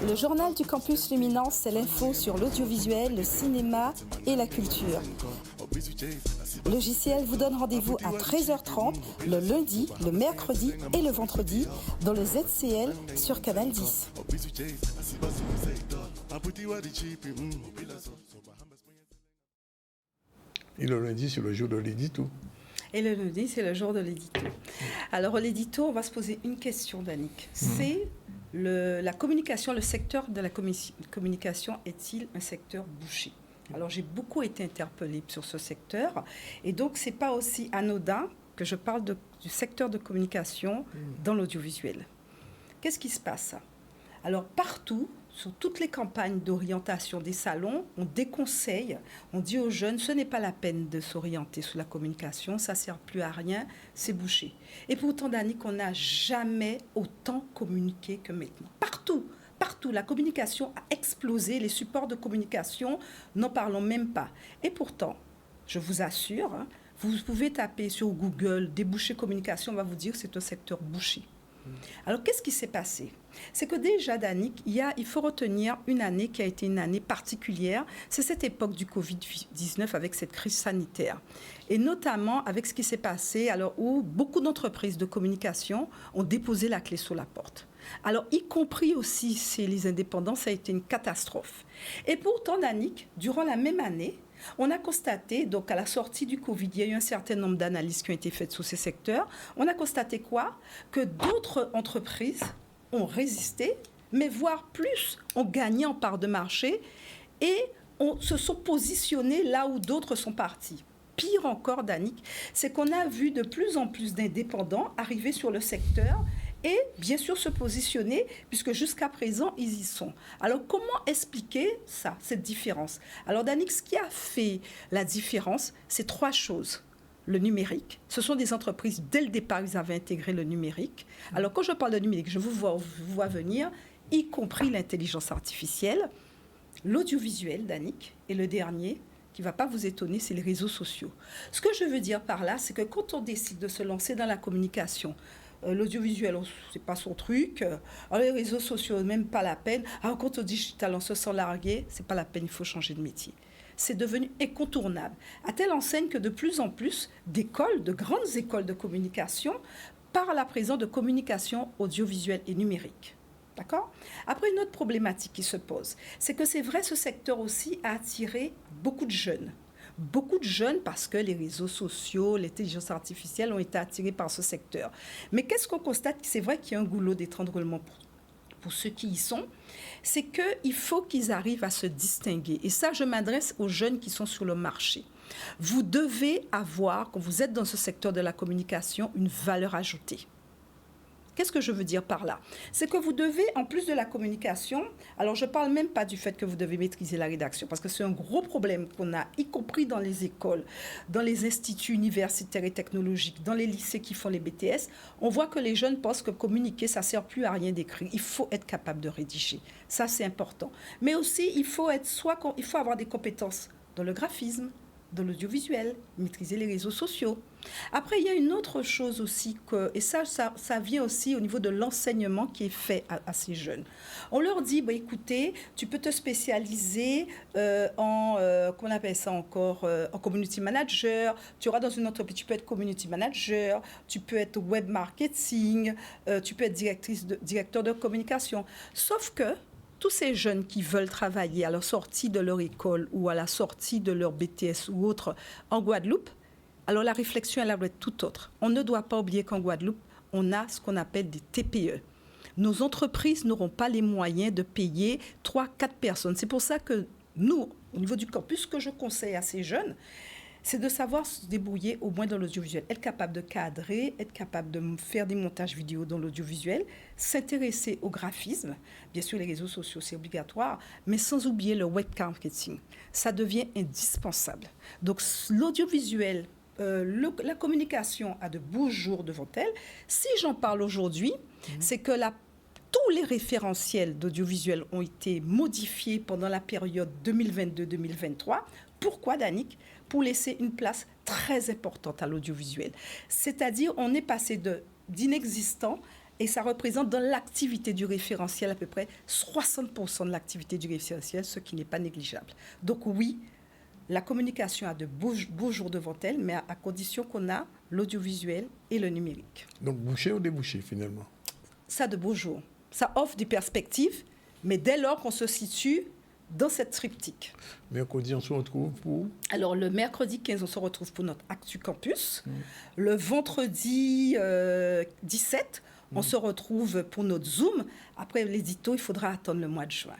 Le journal du Campus Luminance, c'est l'info sur l'audiovisuel, le cinéma et la culture. Logiciel vous donne rendez-vous à 13h30 le lundi, le mercredi et le vendredi dans le ZCL sur Canal 10. Et le lundi, c'est le jour de l'édito. Et le lundi, c'est le jour de l'édito. Alors, l'édito, on va se poser une question, Danick. C'est la communication, le secteur de la communication est-il un secteur bouché? Alors, j'ai beaucoup été interpellée sur ce secteur. Et donc, ce n'est pas aussi anodin que je parle du secteur de communication dans l'audiovisuel. Qu'est-ce qui se passe? Alors, partout, sur toutes les campagnes d'orientation des salons, on déconseille, on dit aux jeunes, ce n'est pas la peine de s'orienter sur la communication, ça ne sert plus à rien, c'est bouché. Et pourtant, Danick, on n'a jamais autant communiqué que maintenant. Partout, la communication a explosé, les supports de communication, n'en parlons même pas. Et pourtant, je vous assure, vous pouvez taper sur Google, débouché communication, on va vous dire que c'est un secteur bouché. Alors, qu'est-ce qui s'est passé? C'est que déjà, Danick, il faut retenir une année qui a été une année particulière. C'est cette époque du Covid-19 avec cette crise sanitaire. Et notamment avec ce qui s'est passé, alors où beaucoup d'entreprises de communication ont déposé la clé sur la porte. Alors, y compris aussi chez les indépendants, ça a été une catastrophe. Et pourtant, Danick, durant la même année, on a constaté, donc à la sortie du Covid, il y a eu un certain nombre d'analyses qui ont été faites sur ces secteurs. On a constaté quoi? Que d'autres entreprises ont résisté, mais voire plus, ont gagné en part de marché et se sont positionnés là où d'autres sont partis. Pire encore, Danick, c'est qu'on a vu de plus en plus d'indépendants arriver sur le secteur et bien sûr se positionner, puisque jusqu'à présent, ils y sont. Alors, comment expliquer ça, cette différence? Alors, Danick, ce qui a fait la différence, c'est trois choses. Le numérique, ce sont des entreprises, dès le départ, ils avaient intégré le numérique. Alors, quand je parle de numérique, je vous vois venir, y compris l'intelligence artificielle, l'audiovisuel, Danick, et le dernier, qui ne va pas vous étonner, c'est les réseaux sociaux. Ce que je veux dire par là, c'est que quand on décide de se lancer dans la communication, l'audiovisuel, c'est pas son truc. Alors les réseaux sociaux, même pas la peine. Alors quand on dit digital, on se sent largué, c'est pas la peine, il faut changer de métier. C'est devenu incontournable. À telle enseigne que de plus en plus d'écoles, de grandes écoles de communication, parlent à présent de communication audiovisuelle et numérique. D'accord? Après, une autre problématique qui se pose, c'est que c'est vrai, ce secteur aussi a attiré beaucoup de jeunes. Beaucoup de jeunes parce que les réseaux sociaux, l'intelligence artificielle ont été attirés par ce secteur. Mais qu'est-ce qu'on constate? C'est vrai qu'il y a un goulot d'étranglement pour ceux qui y sont, c'est qu'il faut qu'ils arrivent à se distinguer. Et ça, je m'adresse aux jeunes qui sont sur le marché. Vous devez avoir, quand vous êtes dans ce secteur de la communication, une valeur ajoutée. Qu'est-ce que je veux dire par là? C'est que vous devez, en plus de la communication, alors je ne parle même pas du fait que vous devez maîtriser la rédaction, parce que c'est un gros problème qu'on a, y compris dans les écoles, dans les instituts universitaires et technologiques, dans les lycées qui font les BTS. On voit que les jeunes pensent que communiquer, ça ne sert plus à rien d'écrire. Il faut être capable de rédiger. Ça, c'est important. Mais aussi, il faut avoir des compétences dans le graphisme, dans l'audiovisuel, maîtriser les réseaux sociaux. Après, il y a une autre chose aussi, et ça vient aussi au niveau de l'enseignement qui est fait à ces jeunes. On leur dit, écoutez, tu peux te spécialiser en community manager, tu auras dans une entreprise, tu peux être community manager, tu peux être web marketing, tu peux être directeur de communication. Sauf que tous ces jeunes qui veulent travailler à la sortie de leur école ou à la sortie de leur BTS ou autre en Guadeloupe, alors la réflexion, elle doit être tout autre. On ne doit pas oublier qu'en Guadeloupe, on a ce qu'on appelle des TPE. Nos entreprises n'auront pas les moyens de payer 3-4 personnes. C'est pour ça que nous, au niveau du campus, ce que je conseille à ces jeunes, c'est de savoir se débrouiller au moins dans l'audiovisuel, être capable de cadrer, être capable de faire des montages vidéo dans l'audiovisuel, s'intéresser au graphisme. Bien sûr, les réseaux sociaux, c'est obligatoire, mais sans oublier le web marketing. Ça devient indispensable. Donc, l'audiovisuel, la communication a de beaux jours devant elle. Si j'en parle aujourd'hui, c'est que tous les référentiels d'audiovisuel ont été modifiés pendant la période 2022-2023. Pourquoi, Danick? Pour laisser une place très importante à l'audiovisuel. C'est-à-dire, on est passé d'inexistant Et ça représente dans l'activité du référentiel à peu près 60% de l'activité du référentiel, ce qui n'est pas négligeable. Donc oui, la communication a de beaux jours devant elle, mais à condition qu'on a l'audiovisuel et le numérique. Donc bouché ou débouché finalement? Ça a de beaux jours. Ça offre des perspectives, mais dès lors qu'on se situe dans cette triptyque. Mercredi, on se retrouve pour... Alors, le mercredi 15, on se retrouve pour notre Actu Campus. Le vendredi 17, on se retrouve pour notre Zoom. Après l'édito, il faudra attendre le mois de juin.